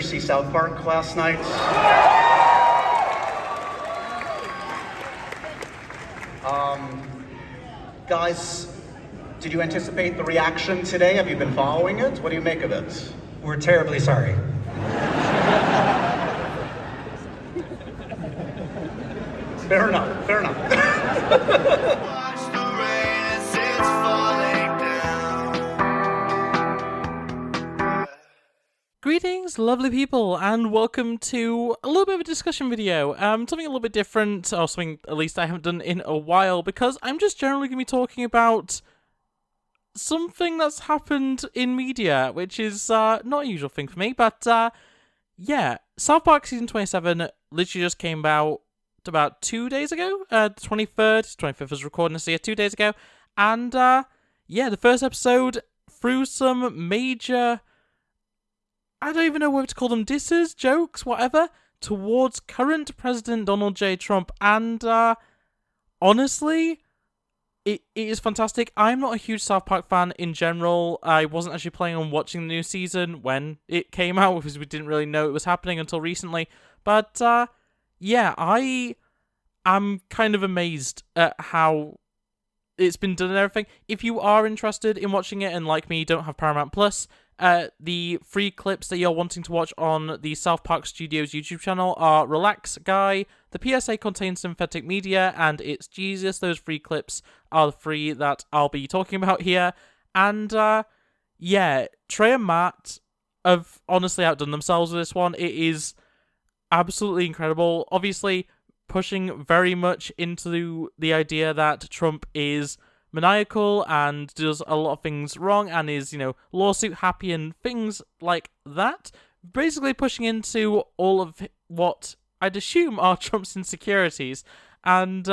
theater to see South Park last night. Guys, did you anticipate the reaction today? Have you been following it? What do you make of it? We're terribly sorry. Fair enough, fair enough. Greetings, lovely people, and welcome to a little bit of a discussion video. Something a little bit different, or something at least I haven't done in a while, because I'm just generally going to be talking about something that's happened in media, which is not a usual thing for me, but yeah, South Park Season 27 literally just came out about 2 days ago, the 23rd, 25th was recording this year, 2 days ago, and yeah, the first episode threw some major, I don't even know whether to call them disses, jokes, whatever, towards current President Donald J. Trump, and honestly, it is fantastic. I'm not a huge South Park fan in general. I wasn't actually planning on watching the new season when it came out, because we didn't really know it was happening until recently, but yeah, I am kind of amazed at how it's been done and everything. If you are interested in watching it and, like me, don't have Paramount Plus, the free clips that you're wanting to watch on the South Park Studios YouTube channel are Relax Guy, the PSA contains synthetic media, and It's Jesus. Those free clips are the three that I'll be talking about here. And yeah, Trey and Matt have honestly outdone themselves with this one. It is absolutely incredible. Obviously, pushing very much into the idea that Trump is maniacal and does a lot of things wrong and is, lawsuit happy and things like that. Basically pushing into all of what I'd assume are Trump's insecurities, and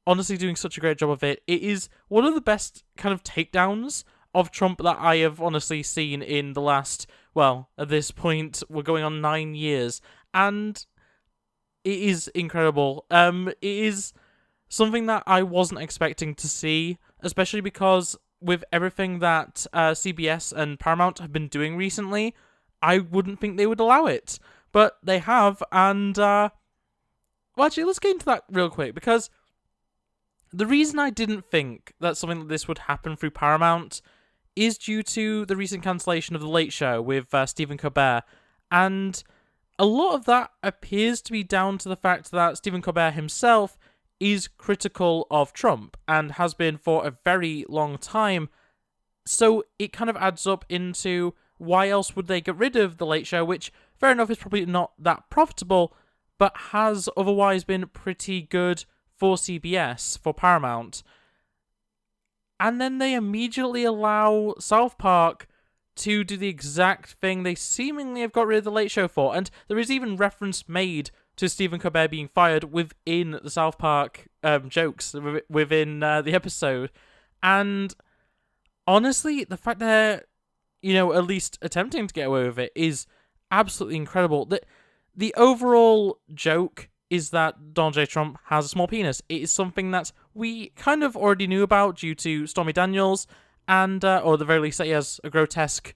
honestly doing such a great job of it. It is one of the best kind of takedowns of Trump that I have honestly seen in the last, well, at this point, we're going on 9 years, and it is incredible. It is something that I wasn't expecting to see, especially because with everything that CBS and Paramount have been doing recently, I wouldn't think they would allow it. But they have, and well, actually, let's get into that real quick, because the reason I didn't think that something like this would happen through Paramount is due to the recent cancellation of The Late Show with Stephen Colbert, and a lot of that appears to be down to the fact that Stephen Colbert himself is critical of Trump, and has been for a very long time, so it kind of adds up into why else would they get rid of The Late Show, which, fair enough, is probably not that profitable, but has otherwise been pretty good for CBS, for Paramount. And then they immediately allow South Park to do the exact thing they seemingly have got rid of The Late Show for, and there is even reference made to Stephen Colbert being fired within the South Park jokes within the episode. And honestly, the fact they're, at least attempting to get away with it is absolutely incredible. The overall joke is that Donald J. Trump has a small penis. It is something that we kind of already knew about due to Stormy Daniels, and or at the very least that he has a grotesque,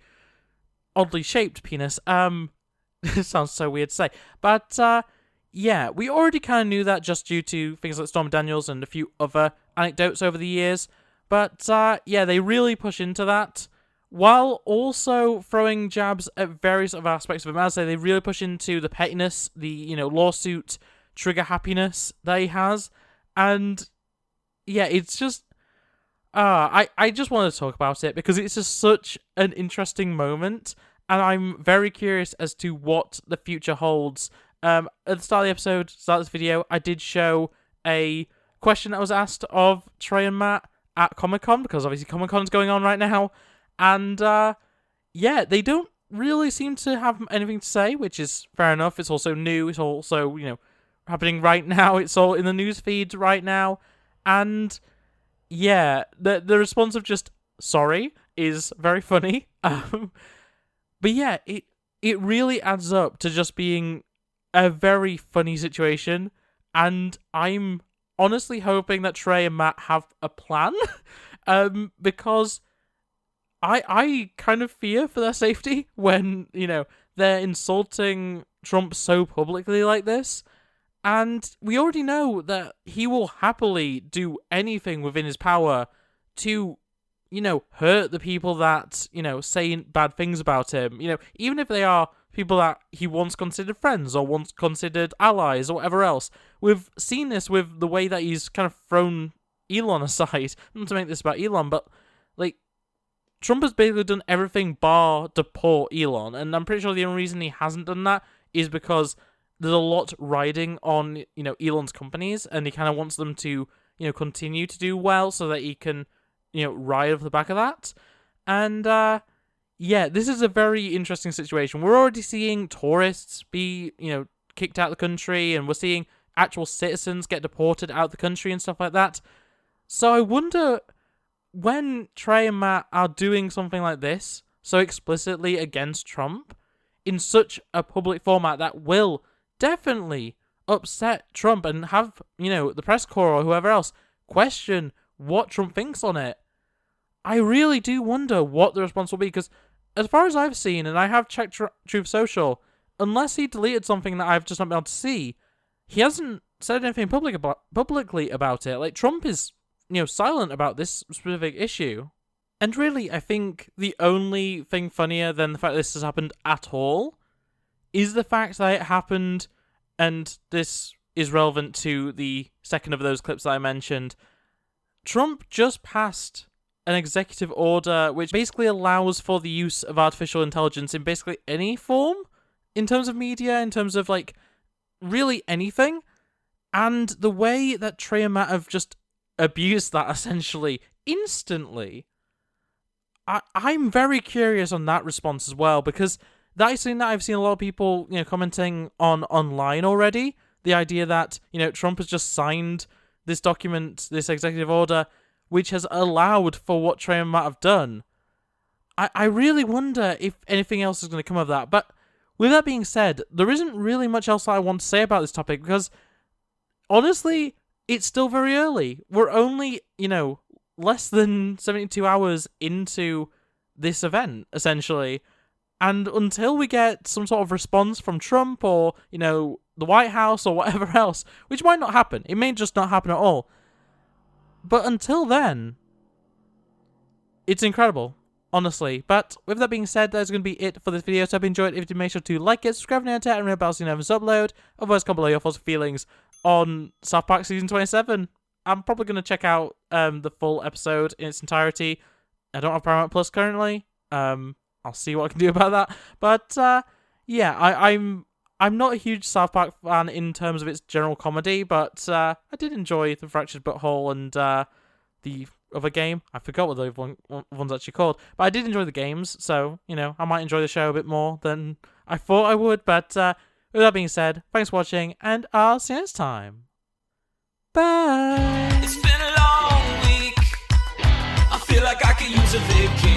oddly shaped penis. It sounds so weird to say, but yeah, we already kind of knew that just due to things like Stormy Daniels and a few other anecdotes over the years. But yeah, they really push into that, while also throwing jabs at various other aspects of him. As they really push into the pettiness, the lawsuit trigger happiness that he has, and yeah, it's just I just want to talk about it because it's just such an interesting moment, and I'm very curious as to what the future holds. At the start of the episode, start of this video, I did show a question that was asked of Trey and Matt at Comic-Con, because obviously Comic-Con's going on right now, and yeah, they don't really seem to have anything to say, which is fair enough. It's also new, it's also, happening right now, it's all in the news feed right now, and yeah, the response of just, sorry, is very funny, but yeah, it really adds up to just being a very funny situation, and I'm honestly hoping that Trey and Matt have a plan, because I kind of fear for their safety when, they're insulting Trump so publicly like this. And we already know that he will happily do anything within his power to, hurt the people that, say bad things about him. Even if they are people that he once considered friends or once considered allies or whatever else. We've seen this with the way that he's kind of thrown Elon aside. Not to make this about Elon, but, Trump has basically done everything bar deport Elon. And I'm pretty sure the only reason he hasn't done that is because there's a lot riding on, Elon's companies, and he kind of wants them to, continue to do well so that he can, ride off the back of that. And, this is a very interesting situation. We're already seeing tourists be, kicked out of the country, and we're seeing actual citizens get deported out of the country and stuff like that. So I wonder, when Trey and Matt are doing something like this, so explicitly against Trump, in such a public format that will definitely upset Trump and have, the press corps or whoever else question what Trump thinks on it. I really do wonder what the response will be, because as far as I've seen, and I have checked Truth Social, unless he deleted something that I've just not been able to see, he hasn't said anything publicly about it. Trump is, silent about this specific issue. And really, I think the only thing funnier than the fact that this has happened at all is the fact that it happened, and this is relevant to the second of those clips that I mentioned. Trump just passed an executive order which basically allows for the use of artificial intelligence in basically any form, in terms of media, in terms of, really anything. And the way that Trey and Matt have just abused that, essentially, instantly, I'm very curious on that response as well, because that is something that I've seen a lot of people, commenting on online already. The idea that, Trump has just signed this document, this executive order, which has allowed for what Trey and Matt have done. I really wonder if anything else is going to come of that. But with that being said, there isn't really much else that I want to say about this topic, because honestly, it's still very early. We're only, less than 72 hours into this event, essentially. And until we get some sort of response from Trump or, the White House or whatever else, which might not happen. It may just not happen at all. But until then, it's incredible, honestly. But with that being said, that's going to be it for this video. So if you enjoyed it, if you did, make sure to like it, subscribe and ring the bell so you never miss an upload. Otherwise, comment below your thoughts and feelings on South Park Season 27. I'm probably going to check out the full episode in its entirety. I don't have Paramount Plus currently. I'll see what I can do about that. But I'm not a huge South Park fan in terms of its general comedy, but I did enjoy The Fractured Butthole and the other game. I forgot what the one's actually called, but I did enjoy the games, so, I might enjoy the show a bit more than I thought I would. But with that being said, thanks for watching, and I'll see you next time. Bye! It's been a long week. I feel like I could use a vacation.